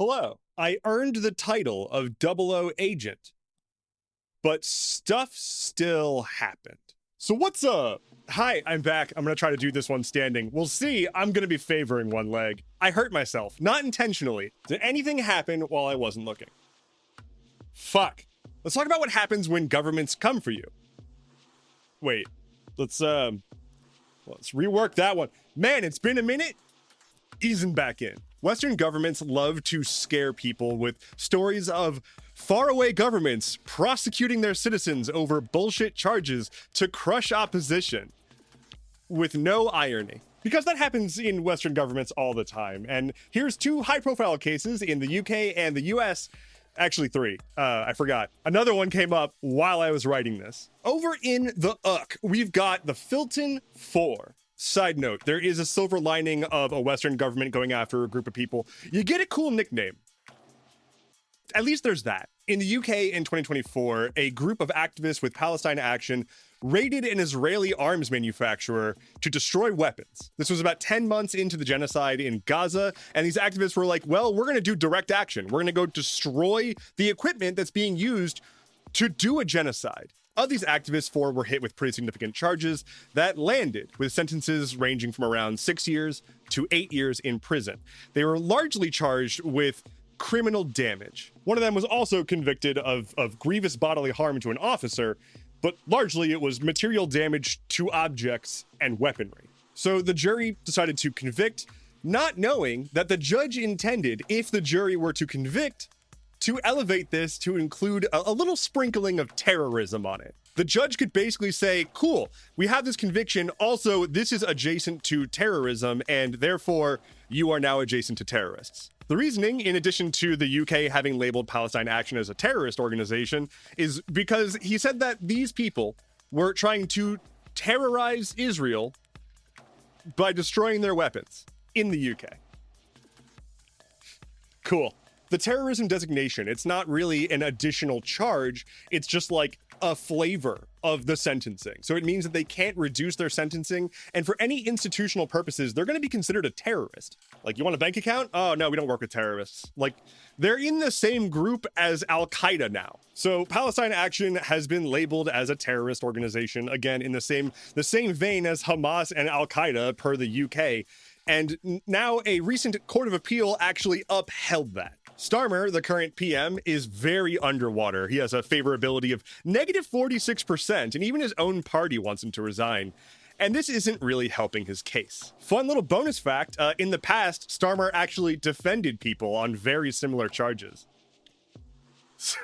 Hello, I earned the title of 00 agent, but stuff still happened. So what's up? Hi, I'm back. I'm gonna try to do this one standing. We'll see. I'm gonna be favoring one leg. I hurt myself, not intentionally. Did anything happen while I wasn't looking? Fuck. Let's talk about what happens when governments come for you. Wait, let's rework that one. Man, it's been a minute. Easing back in. Western governments love to scare people with stories of faraway governments prosecuting their citizens over bullshit charges to crush opposition. With no irony. Because that happens in Western governments all the time. And here's two high-profile cases in the UK and the US. Actually, three. I forgot. Another one came up while I was writing this. Over in the UK, we've got the Filton 4. Side note, there is a silver lining of a Western government going after a group of people. You get a cool nickname. At least there's that. In the UK in 2024, a group of activists with Palestine Action raided an Israeli arms manufacturer to destroy weapons. This was about 10 months into the genocide in Gaza, and these activists were like, well, we're going to do direct action. We're going to go destroy the equipment that's being used to do a genocide. Of these activists, 4 were hit with pretty significant charges that landed with sentences ranging from around 6 years to 8 years in prison. They were largely charged with criminal damage. One of them was also convicted of grievous bodily harm to an officer, but largely it was material damage to objects and weaponry. So the jury decided to convict, not knowing that the judge intended, if the jury were to convict, to elevate this to include a little sprinkling of terrorism on it. The judge could basically say, cool, we have this conviction, also this is adjacent to terrorism, and therefore you are now adjacent to terrorists. The reasoning, in addition to the UK having labeled Palestine Action as a terrorist organization, is because he said that these people were trying to terrorize Israel by destroying their weapons in the UK. Cool. The terrorism designation, it's not really an additional charge, it's just like a flavor of the sentencing. So it means that they can't reduce their sentencing, and for any institutional purposes, they're going to be considered a terrorist. Like, you want a bank account? Oh, no, we don't work with terrorists. Like, they're in the same group as Al-Qaeda now. So Palestine Action has been labeled as a terrorist organization, again, in the same vein as Hamas and Al-Qaeda per the UK. And now a recent court of appeal actually upheld that. Starmer, the current PM, is very underwater. He has a favorability of negative 46%, and even his own party wants him to resign. And this isn't really helping his case. Fun little bonus fact, in the past, Starmer actually defended people on very similar charges. So,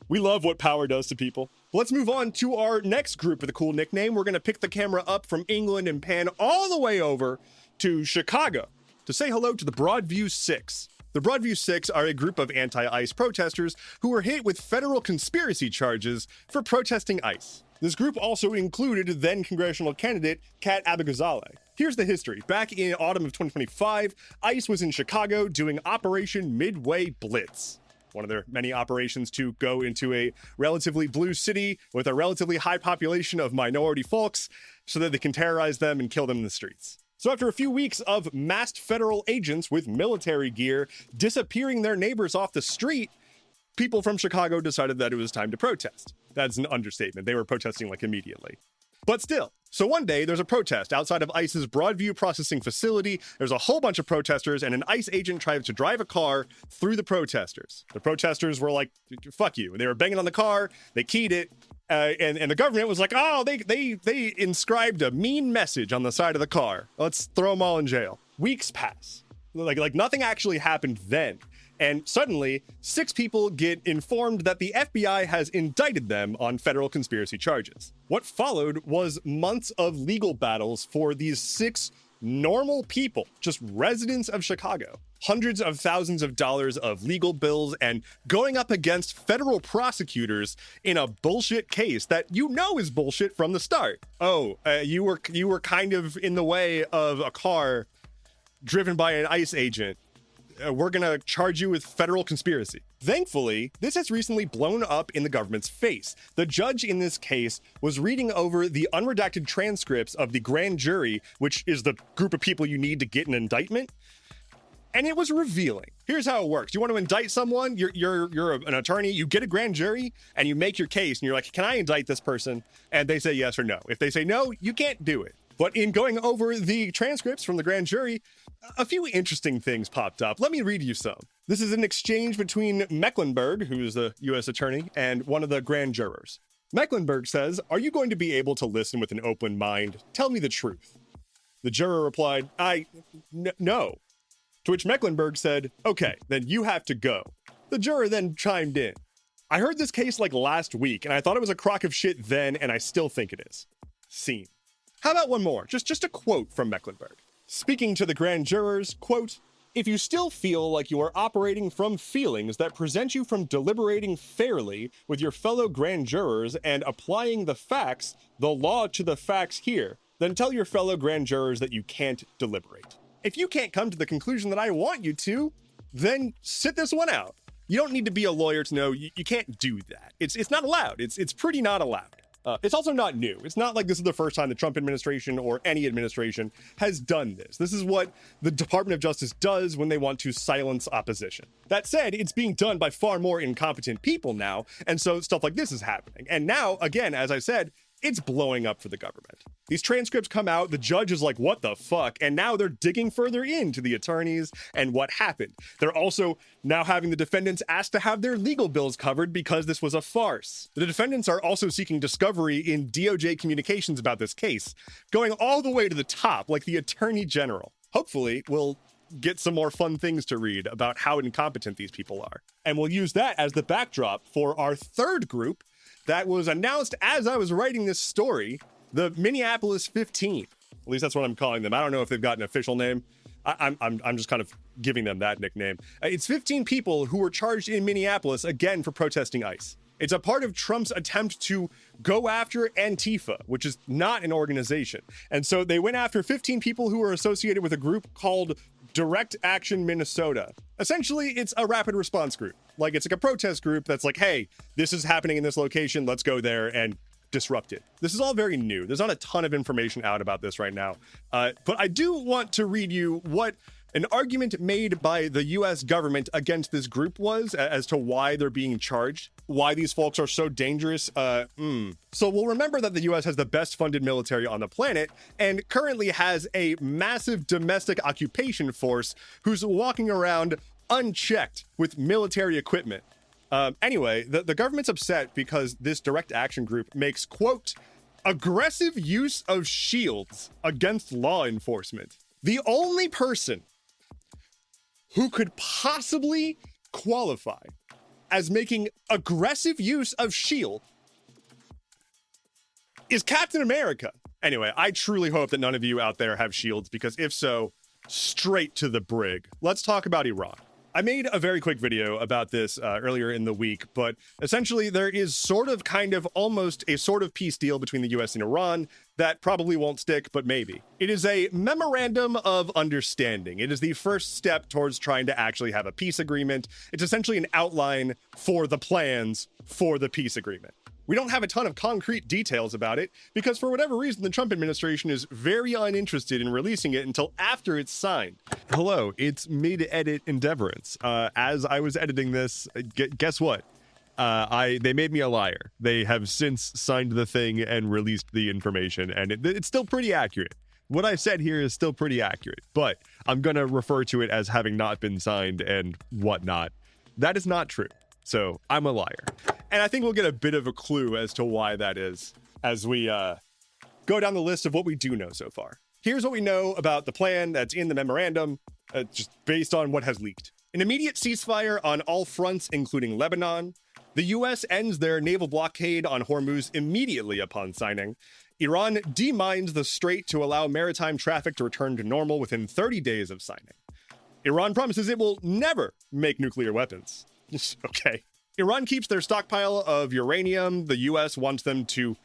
we love what power does to people. Let's move on to our next group with a cool nickname. We're going to pick the camera up from England and pan all the way over to Chicago to say hello to the Broadview 6. The Broadview 6 are a group of anti-ICE protesters who were hit with federal conspiracy charges for protesting ICE. This group also included then congressional candidate Kat Abighazaleh. Here's the history. Back in autumn of 2025, ICE was in Chicago doing Operation Midway Blitz, one of their many operations to go into a relatively blue city with a relatively high population of minority folks so that they can terrorize them and kill them in the streets. So after a few weeks of masked federal agents with military gear disappearing their neighbors off the street, people from Chicago decided that it was time to protest. That's an understatement. They were protesting like immediately. But still, so one day there's a protest outside of ICE's Broadview processing facility. There's a whole bunch of protesters, and an ICE agent tries to drive a car through the protesters. The protesters were like, fuck you. They were banging on the car, they keyed it, and the government was like, oh, they inscribed a mean message on the side of the car. Let's throw them all in jail. Weeks pass. Like nothing actually happened then. And suddenly, 6 people get informed that the FBI has indicted them on federal conspiracy charges. What followed was months of legal battles for these 6 normal people, just residents of Chicago. Hundreds of thousands of dollars of legal bills and going up against federal prosecutors in a bullshit case that you know is bullshit from the start. Oh, you were kind of in the way of a car driven by an ICE agent. We're gonna charge you with federal conspiracy. Thankfully, this has recently blown up in the government's face. The judge in this case was reading over the unredacted transcripts of the grand jury, which is the group of people you need to get an indictment. And it was revealing. Here's how it works. You want to indict someone, you're an attorney, you get a grand jury, and you make your case, and you're like, can I indict this person? And they say yes or no. If they say no, you can't do it. But in going over the transcripts from the grand jury, a few interesting things popped up. Let me read you some. This is an exchange between Mecklenburg, who is the U.S. attorney, and one of the grand jurors. Mecklenburg says, "Are you going to be able to listen with an open mind? Tell me the truth." The juror replied, no. To which Mecklenburg said, "Okay, then you have to go." The juror then chimed in. "I heard this case like last week, and I thought it was a crock of shit then, and I still think it is." Scene. How about one more? Just a quote from Mecklenburg. Speaking to the grand jurors, quote, "If you still feel like you are operating from feelings that prevent you from deliberating fairly with your fellow grand jurors and applying the facts, the law to the facts here, then tell your fellow grand jurors that you can't deliberate. If you can't come to the conclusion that I want you to, then sit this one out. You don't need to be a lawyer to know you can't do that. It's not allowed. It's pretty not allowed. It's also not new. It's not like this is the first time the Trump administration or any administration has done this. This is what the Department of Justice does when they want to silence opposition. That said, it's being done by far more incompetent people now, and so stuff like this is happening. And now, again, as I said, it's blowing up for the government. These transcripts come out, the judge is like, what the fuck? And now they're digging further into the attorneys and what happened. They're also now having the defendants ask to have their legal bills covered because this was a farce. The defendants are also seeking discovery in DOJ communications about this case, going all the way to the top, like the attorney general. Hopefully, we'll get some more fun things to read about how incompetent these people are. And we'll use that as the backdrop for our third group that was announced as I was writing this story, the Minneapolis 15. At least that's what I'm calling them. I don't know if they've got an official name. I'm just kind of giving them that nickname. It's 15 people who were charged in Minneapolis, again, for protesting ICE. It's a part of Trump's attempt to go after Antifa, which is not an organization. And so they went after 15 people who were associated with a group called Direct Action Minnesota. Essentially, it's a rapid response group. Like, it's like a protest group that's like, hey, this is happening in this location. Let's go there and disrupt it. This is all very new. There's not a ton of information out about this right now. But I do want to read you what an argument made by the US government against this group was as to why they're being charged, why these folks are so dangerous. So we'll remember that the US has the best funded military on the planet and currently has a massive domestic occupation force who's walking around unchecked with military equipment. Anyway, the government's upset because this direct action group makes, quote, aggressive use of shields against law enforcement. The only person who could possibly qualify as making aggressive use of shield is Captain America. Anyway, I truly hope that none of you out there have shields, because if so, straight to the brig. Let's talk about Iran. I made a very quick video about this earlier in the week, but essentially there is sort of almost a sort of peace deal between the US and Iran that probably won't stick, but maybe. It is a memorandum of understanding. It is the first step towards trying to actually have a peace agreement. It's essentially an outline for the plans for the peace agreement. We don't have a ton of concrete details about it because for whatever reason, the Trump administration is very uninterested in releasing it until after it's signed. Hello, it's mid-edit endeavorance. As I was editing this, guess what? They made me a liar. They have since signed the thing and released the information, and it's still pretty accurate. What I said here is still pretty accurate, but I'm going to refer to it as having not been signed and whatnot. That is not true. So I'm a liar. And I think we'll get a bit of a clue as to why that is as we go down the list of what we do know so far. Here's what we know about the plan that's in the memorandum, just based on what has leaked. An immediate ceasefire on all fronts, including Lebanon. The US ends their naval blockade on Hormuz immediately upon signing. Iran demines the strait to allow maritime traffic to return to normal within 30 days of signing. Iran promises it will never make nuclear weapons. Okay. Iran keeps their stockpile of uranium. The US wants them to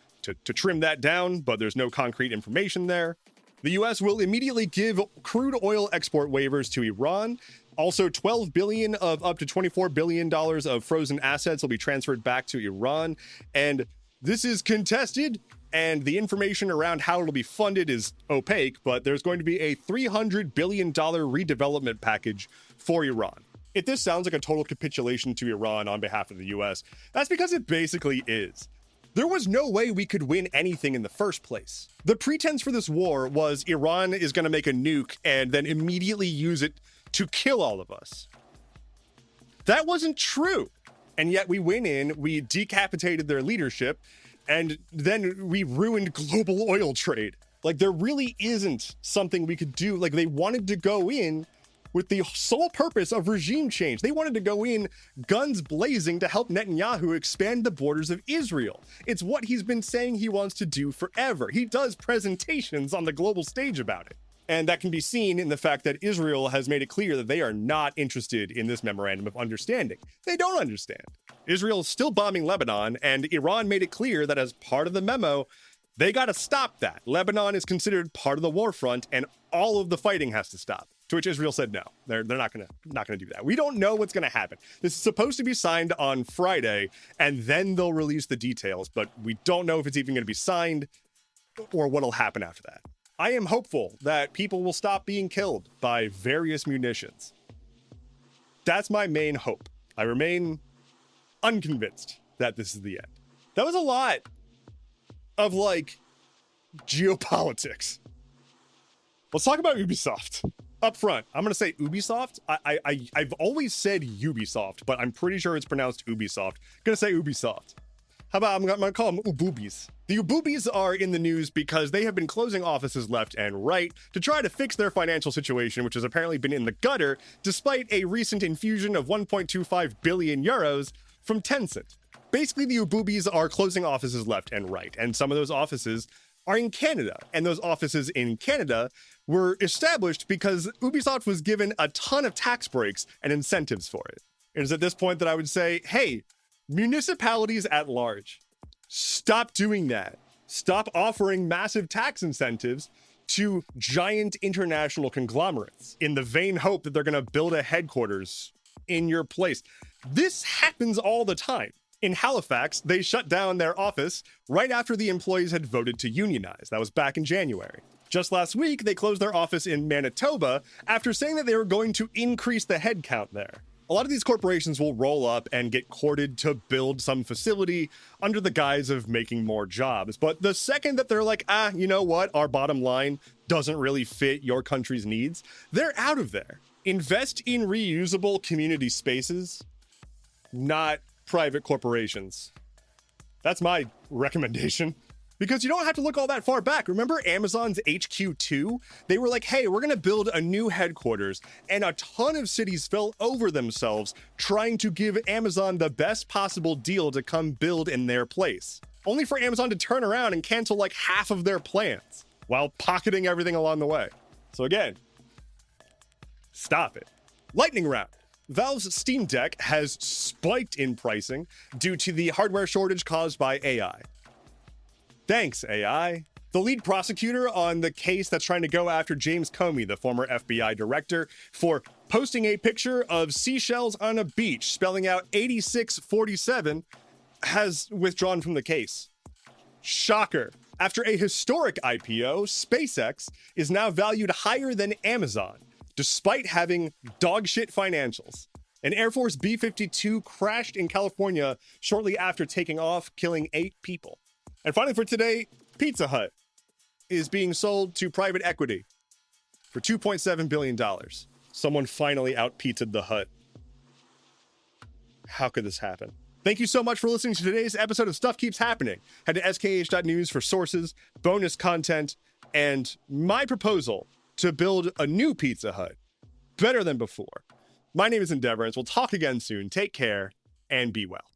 trim that down, but there's no concrete information there. The US will immediately give crude oil export waivers to Iran. Also, $12 billion of up to $24 billion of frozen assets will be transferred back to Iran. And this is contested and the information around how it'll be funded is opaque, but there's going to be a $300 billion redevelopment package for Iran. If this sounds like a total capitulation to Iran on behalf of the US, that's because it basically is. There was no way we could win anything in the first place. The pretense for this war was Iran is going to make a nuke and then immediately use it to kill all of us. That wasn't true. And yet we went in, we decapitated their leadership, and then we ruined global oil trade. Like, there really isn't something we could do. Like, they wanted to go in with the sole purpose of regime change. They wanted to go in guns blazing to help Netanyahu expand the borders of Israel. It's what he's been saying he wants to do forever. He does presentations on the global stage about it. And that can be seen in the fact that Israel has made it clear that they are not interested in this memorandum of understanding. They don't understand. Israel is still bombing Lebanon, and Iran made it clear that as part of the memo, they got to stop that. Lebanon is considered part of the war front, and all of the fighting has to stop. To which Israel said no, they're not gonna do that. We don't know what's gonna happen. This is supposed to be signed on Friday, and then they'll release the details, but we don't know if it's even gonna be signed or what'll happen after that. I am hopeful that people will stop being killed by various munitions. That's my main hope. I remain unconvinced that this is the end. That was a lot of like geopolitics. Let's talk about Ubisoft. Up front, I'm going to say Ubisoft. I've always said Ubisoft, but I'm pretty sure it's pronounced Ubisoft. Going to say Ubisoft. How about I'm going to call them Ububis. The Ububis are in the news because they have been closing offices left and right to try to fix their financial situation, which has apparently been in the gutter, despite a recent infusion of 1.25 billion euros from Tencent. Basically, the Ububis are closing offices left and right, and some of those offices are in Canada, and those offices in Canada were established because Ubisoft was given a ton of tax breaks and incentives for it. It is at this point that I would say, hey, municipalities at large, stop doing that. Stop offering massive tax incentives to giant international conglomerates in the vain hope that they're going to build a headquarters in your place. This happens all the time. In Halifax, they shut down their office right after the employees had voted to unionize. That was back in January. Just last week, they closed their office in Manitoba after saying that they were going to increase the headcount there. A lot of these corporations will roll up and get courted to build some facility under the guise of making more jobs. But the second that they're like, you know what, our bottom line doesn't really fit your country's needs, they're out of there. Invest in reusable community spaces, not private corporations. That's my recommendation. Because you don't have to look all that far back. Remember Amazon's HQ2? They were like, hey, we're going to build a new headquarters. And a ton of cities fell over themselves trying to give Amazon the best possible deal to come build in their place. Only for Amazon to turn around and cancel like half of their plans while pocketing everything along the way. So again, stop it. Lightning round. Valve's Steam Deck has spiked in pricing due to the hardware shortage caused by AI. Thanks, AI. The lead prosecutor on the case that's trying to go after James Comey, the former FBI director, for posting a picture of seashells on a beach spelling out 8647, has withdrawn from the case. Shocker. After a historic IPO, SpaceX is now valued higher than Amazon, despite having dogshit financials. An Air Force B-52 crashed in California shortly after taking off, killing 8 people. And finally for today, Pizza Hut is being sold to private equity for $2.7 billion. Someone finally out-pizzaed the Hut. How could this happen? Thank you so much for listening to today's episode of Stuff Keeps Happening. Head to skh.news for sources, bonus content, and my proposal to build a new Pizza Hut better than before. My name is Endeavorance. We'll talk again soon. Take care and be well.